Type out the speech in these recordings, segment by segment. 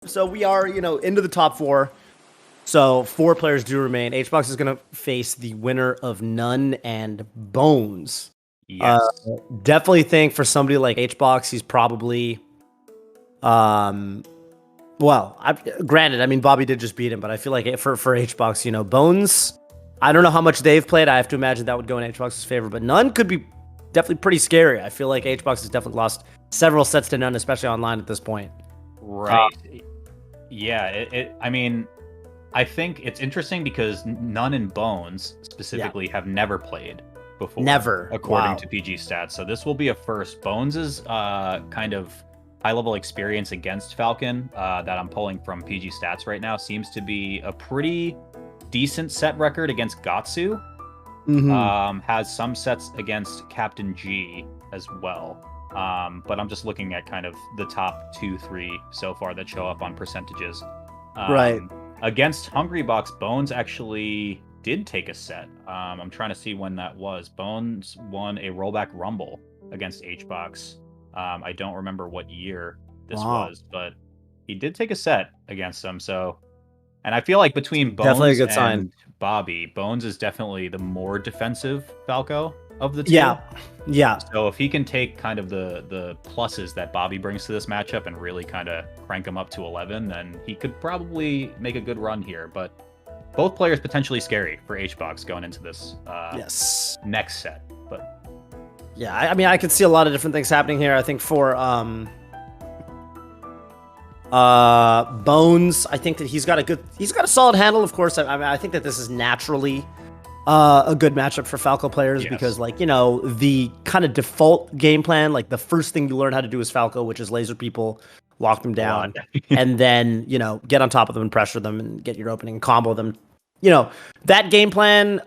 So we are, into the top four. So 4 players do remain. HBox is going to face the winner of n0ne and Bones. Yes. Definitely think for somebody like HBox, he's probably, granted, I mean, Bobby did just beat him, but I feel like for HBox, Bones, I don't know how much they've played. I have to imagine that would go in HBox's favor, but n0ne could be definitely pretty scary. I feel like HBox has definitely lost several sets to n0ne, especially online at this point. Right. Yeah. I mean, I think it's interesting because n0ne and Bones specifically have never played before. Never. According to PG stats. So this will be a first. Bones' kind of high-level experience against Falcon that I'm pulling from PG stats right now seems to be a pretty decent set record against Gatsu. Has some sets against Captain G as well. But I'm just looking at kind of the top 2-3 so far that show up on percentages. Right. Against Hungrybox, Bones actually did take a set. I'm trying to see when that was. Bones won a rollback rumble against HBox. I don't remember what year this was, but he did take a set against them. So, and I feel like between Bones definitely a good and sign. Bobby, Bones is definitely the more defensive Falco of the two. Yeah. So if he can take kind of the pluses that Bobby brings to this matchup and really kind of crank him up to 11, then he could probably make a good run here. But both players potentially scary for HBox going into this next set. But yeah, I mean, I could see a lot of different things happening here. I think for Bones, I think that he's got a solid handle. Of course, I think that this is naturally a good matchup for Falco players because, the kind of default game plan, like the first thing you learn how to do is Falco, which is laser people, lock them down, and then, get on top of them and pressure them and get your opening and combo them. That game plan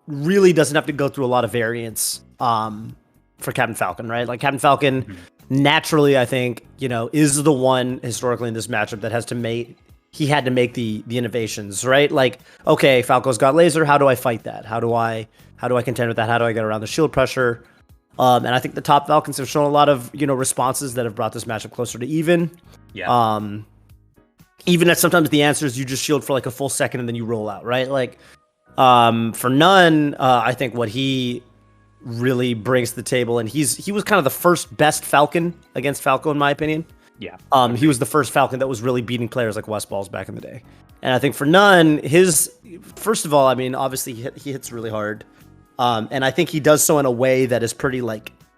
really doesn't have to go through a lot of variance for Captain Falcon, right? Like Captain Falcon, naturally, I think, is the one historically in this matchup that had to make the innovations, right? Like, okay, Falco's got laser. How do I fight that? How do I contend with that? How do I get around the shield pressure? And I think the top Falcons have shown a lot of, responses that have brought this matchup closer to even. Yeah. Even if sometimes the answer is you just shield for like a full second and then you roll out, right? Like, for n0ne, I think what he really brings to the table, and he was kind of the first best Falcon against Falco, in my opinion. Yeah. He was the first Falcon that was really beating players like West Balls back in the day. And I think for n0ne, first of all, I mean, obviously he hits really hard. And I think he does so in a way that is pretty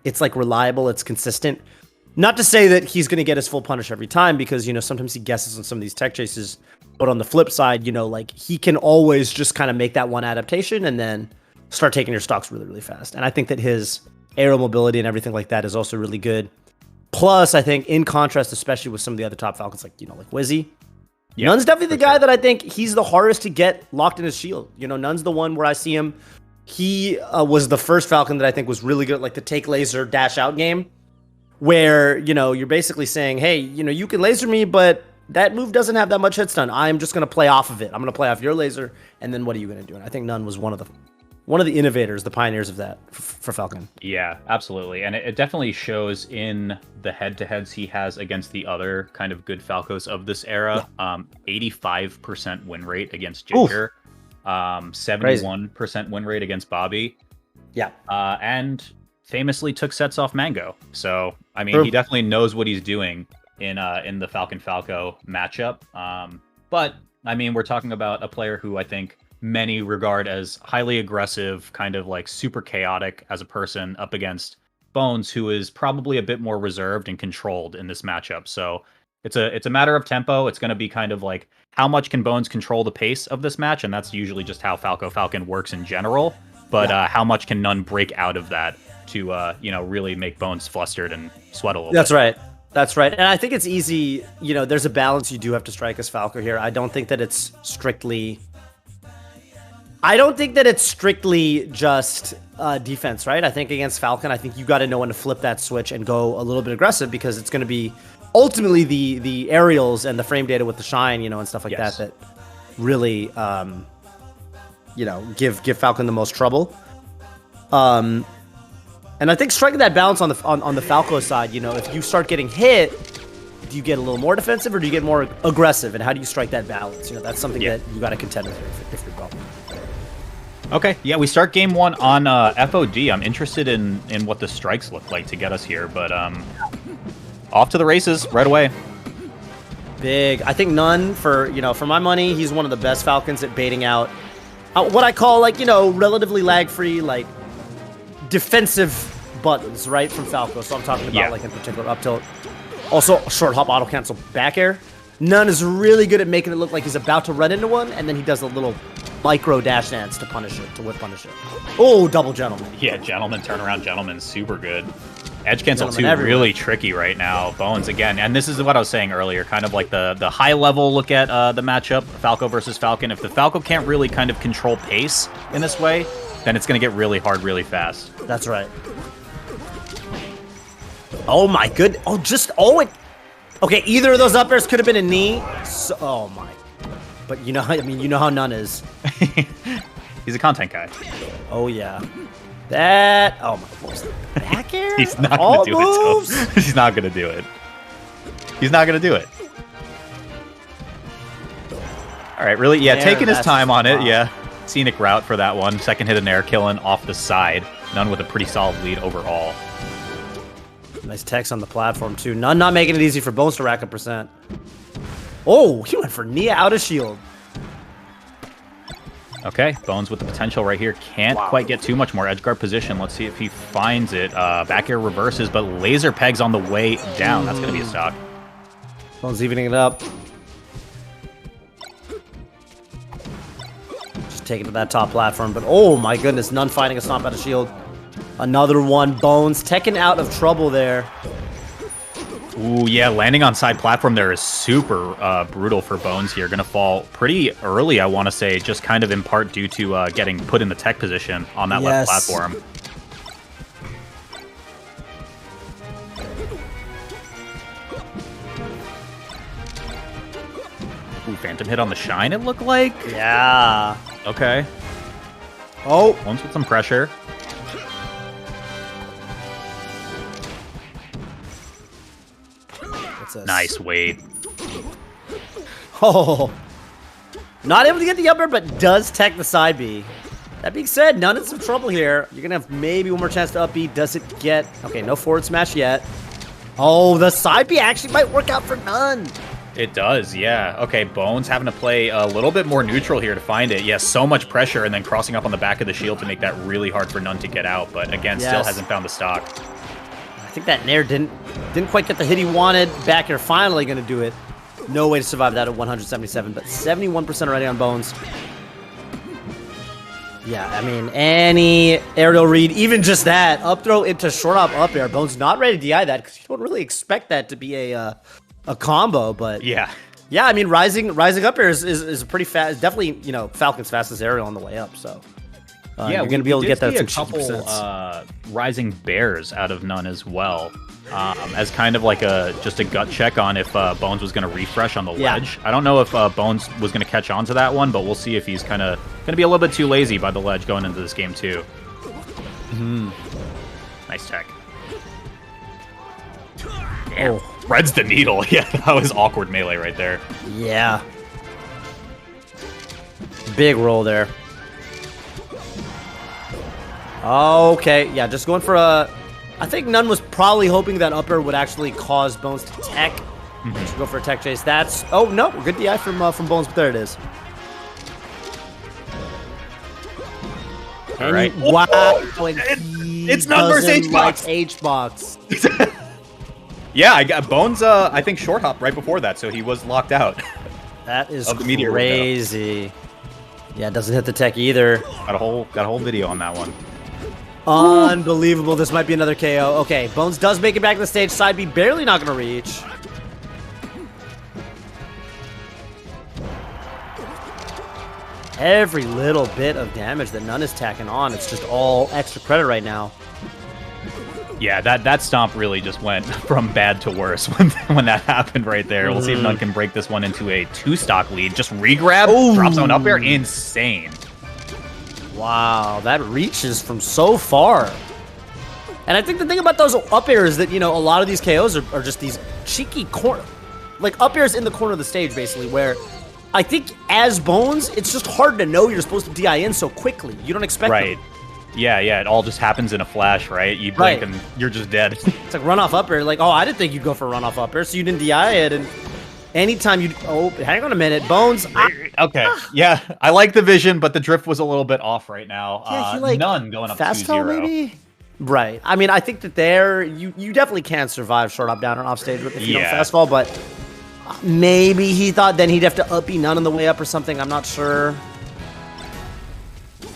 it's reliable, it's consistent. Not to say that he's going to get his full punish every time because, sometimes he guesses on some of these tech chases. But on the flip side, he can always just kind of make that one adaptation and then start taking your stocks really, really fast. And I think that his aerial mobility and everything like that is also really good. Plus, I think in contrast, especially with some of the other top Falcons, like Wizzy, n0ne's definitely the guy that I think he's the hardest to get locked in his shield. n0ne's the one where I see him. He was the first Falcon that I think was really good, like the take laser dash out game, where, you're basically saying, hey, you can laser me, but that move doesn't have that much hit stun. I'm just going to play off of it. I'm going to play off your laser, and then what are you going to do? And I think n0ne was one of the innovators, the pioneers of that for Falcon. Yeah, absolutely. And it definitely shows in the head-to-heads he has against the other kind of good Falcos of this era. 85% win rate against Ginger. 71% win rate against Bobby. Yeah. And famously took sets off Mango. So, I mean, he definitely knows what he's doing in the Falcon-Falco matchup. But, I mean, we're talking about a player who I think many regard as highly aggressive, kind of like super chaotic as a person up against Bones, who is probably a bit more reserved and controlled in this matchup. So it's a matter of tempo. It's going to be kind of like how much can Bones control the pace of this match, and that's usually just how Falcon works in general. But yeah. How much can n0ne break out of that to really make Bones flustered and sweat a little bit? That's right. And I think it's easy. There's a balance you do have to strike as Falco here. I don't think that it's strictly just defense, right? I think against Falcon, I think you got to know when to flip that switch and go a little bit aggressive because it's going to be ultimately the aerials and the frame data with the shine, and stuff like that really, give Falcon the most trouble. And I think striking that balance on the Falco side, if you start getting hit, do you get a little more defensive or do you get more aggressive? And how do you strike that balance? You know, that's something that you got to contend with if you're Bone. Okay, yeah, we start game 1 on FOD. I'm interested in what the strikes look like to get us here, but off to the races right away. Big. I think n0ne, for my money, he's one of the best Falcons at baiting out what I call, like, you know, relatively lag-free, like, defensive buttons, right, from Falco. So I'm talking about, like, in particular, up tilt. Also, short hop, auto cancel, back air. n0ne is really good at making it look like he's about to run into one, and then he does a little micro dash dance to punish it, to whip punish it. Oh, double gentleman. Yeah, gentleman, turnaround gentleman, super good. Edge cancel 2 really tricky right now. Bones again, and this is what I was saying earlier, kind of like the high level look at the matchup, Falco versus Falcon. If the Falco can't really kind of control pace in this way, then it's going to get really hard really fast. That's right. Oh my good. Okay, either of those up airs could have been a knee. So, oh my. But you know, I mean, you know how n0ne is. He's a content guy. Oh yeah. That. Oh my. What was that? Back air? He's not gonna do it. He's not gonna do it. He's not gonna do it. All right, really? Yeah, taking his time on it. Yeah, scenic route for that one. Second hit and air killing off the side. n0ne with a pretty solid lead overall. Nice text on the platform too. n0ne not making it easy for Bones to rack up percent. Oh, he went for Nia out of shield. Okay, Bones with the potential right here. Can't quite get too much more edge guard position. Let's see if he finds it. Back air reverses, but laser pegs on the way down. That's going to be a stock. Bones evening it up. Just taking to that top platform, but oh my goodness, n0ne finding a stomp out of shield. Another one. Bones taken out of trouble there. Ooh, yeah, landing on side platform there is super brutal for Bones here. Going to fall pretty early, I want to say, just kind of in part due to getting put in the tech position on that left platform. Ooh, phantom hit on the shine, it looked like? Yeah. Okay. Oh. Bones with some pressure. Nice wait. Oh. Not able to get the upper, but does tech the side B. That being said, n0ne in some trouble here. You're going to have maybe one more chance to up B. Does it get... Okay, no forward smash yet. Oh, the side B actually might work out for n0ne. It does, yeah. Okay, Bones having to play a little bit more neutral here to find it. Yeah, so much pressure and then crossing up on the back of the shield to make that really hard for n0ne to get out. But again, still hasn't found the stock. I think that Nair didn't quite get the hit he wanted. Back air finally going to do it. No way to survive that at 177, but 71% already on Bones. Yeah, I mean, any aerial read, even just that, up throw into short up air. Bones not ready to DI that because you don't really expect that to be a combo, but yeah, I mean, rising up air is a pretty fast, definitely, you know, Falcon's fastest aerial on the way up, so. Yeah, you're going to be able to get that a couple rising bears out of n0ne as well, as kind of like just a gut check on if Bones was going to refresh on the ledge. I don't know if Bones was going to catch on to that one, but we'll see if he's kind of going to be a little bit too lazy by the ledge going into this game too. Nice tech. Damn. Reds the needle. Yeah, that was awkward melee right there. Yeah. Big roll there. Okay, yeah, just going for a... I think n0ne was probably hoping that upper would actually cause Bones to tech. Just go for a tech chase. That's... Oh, no, good DI from Bones, but there it is. All right. Wow. It's n0ne versus H-Box. H-Box. Yeah, I got Bones, I think, short hop right before that, so he was locked out. That is crazy. Yeah, it doesn't hit the tech either. Got a whole video on that one. Unbelievable. This might be another KO. Okay, Bones does make it back to the stage. Side B barely not going to reach. Every little bit of damage that n0ne is tacking on, it's just all extra credit right now. Yeah, that stomp really just went from bad to worse when that happened right there. We'll see if n0ne can break this one into a 2-stock lead. Just regrab, drops on up air, insane. Wow, that reaches from so far. And I think the thing about those up airs is that, you know, a lot of these KOs are just these cheeky like up airs in the corner of the stage, basically, where I think as Bones, it's just hard to know you're supposed to DI in so quickly. You don't expect Right. them. Yeah, it all just happens in a flash, right? You blink and you're just dead. It's like run off up air. Like, oh, I didn't think you'd go for run off up air, so you didn't DI it. And anytime you, oh, hang on a minute, Bones. Okay, yeah, I like the vision, but the drift was a little bit off right now. Yeah, he, like, n0ne going up fast 2-0. maybe. Right. I mean, I think that there you definitely can survive short up down and off stage if you don't fast fall, but maybe he thought then he'd have to up n0ne on the way up or something. I'm not sure.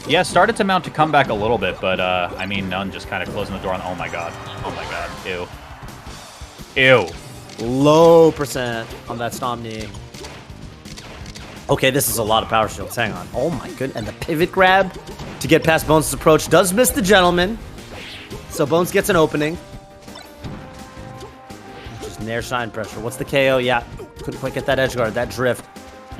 Yeah, started to mount to come back a little bit, but I mean, n0ne just kind of closing the door on. Oh my god. Ew. Ew. Low percent on that stomp knee. Okay, this is a lot of power shields. Hang on. Oh my goodness. And the pivot grab to get past Bones' approach does miss the gentleman. So Bones gets an opening. Just nair shine pressure. What's the KO? Yeah, couldn't quite get that edge guard, that drift.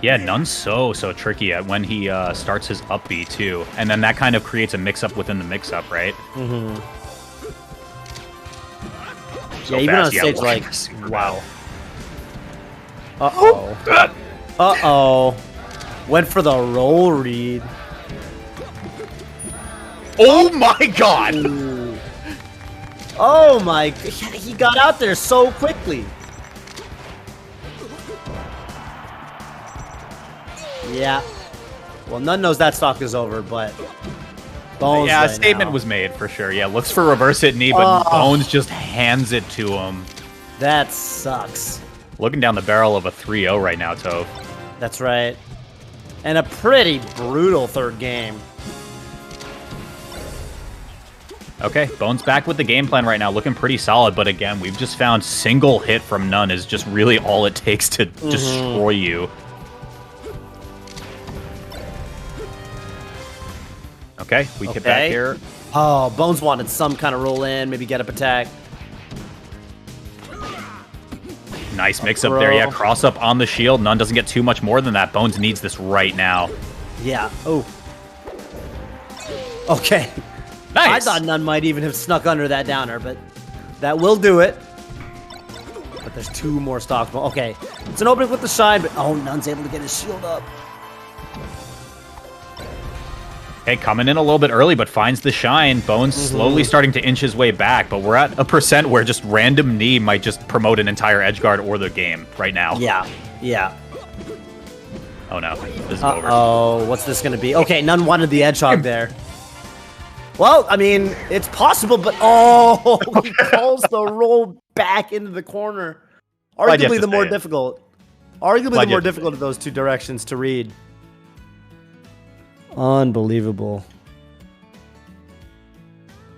Yeah, n0ne's so tricky at when he starts his up B too, and then that kind of creates a mix-up within the mix-up, right? Mm-hmm. So yeah, even fast. on stage, like, wow. Uh-oh. Uh-oh. Went for the roll read. Oh my god! Ooh. Oh my, he got out there so quickly. Yeah. Well, n0ne knows that stock is over, but Bones. Yeah, right a statement now. was made for sure. Yeah, looks for reverse hit knee, but Bones just hands it to him. That sucks. Looking down the barrel of a 3-0 right now, Tove. That's right. And a pretty brutal third game. Okay, Bones back with the game plan right now, looking pretty solid, but again, we've just found single hit from n0ne is just really all it takes to destroy you. Okay, we get back here. Oh, Bones wanted some kind of roll in, maybe get up attack. Nice mix up there. Yeah, cross up on the shield. n0ne doesn't get too much more than that. Bones needs this right now. Yeah. Oh. Okay. Nice. I thought n0ne might even have snuck under that downer, but that will do it. But there's two more stocks. Okay. It's an opening with the shine, but oh, n0ne's able to get his shield up. Okay, coming in a little bit early, but finds the shine. Bones slowly starting to inch his way back, but we're at a percent where just random knee might just promote an entire edge guard or the game right now. Yeah. Yeah. Oh no, this is over. Oh, what's this going to be? Okay, n0ne wanted the edge hog there. Well, I mean, it's possible, but oh, he calls the roll back into the corner. Arguably the more difficult. Arguably the more difficult of those two directions to read. Unbelievable.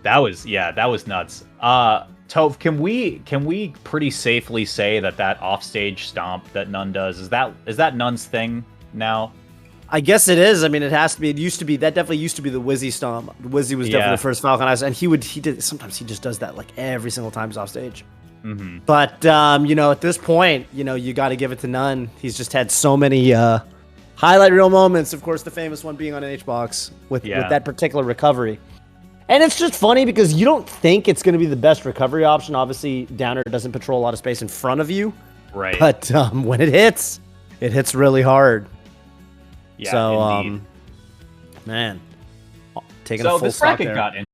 That was nuts. Tove, can we pretty safely say that offstage stomp that n0ne does is that n0ne's thing now? I guess it is. I mean, it has to be. It used to be. That definitely used to be the Wizzy stomp. Wizzy was definitely the first Falcon Eyes, and sometimes he just does that like every single time he's off stage. But you know, at this point, you know, you got to give it to n0ne. He's just had so many highlight reel moments. Of course, the famous one being on an HBox with that particular recovery. And it's just funny because you don't think it's going to be the best recovery option. Obviously, downer doesn't patrol a lot of space in front of you. Right. But when it hits really hard. Yeah, so, indeed. man, taking a full this stock bracket there. got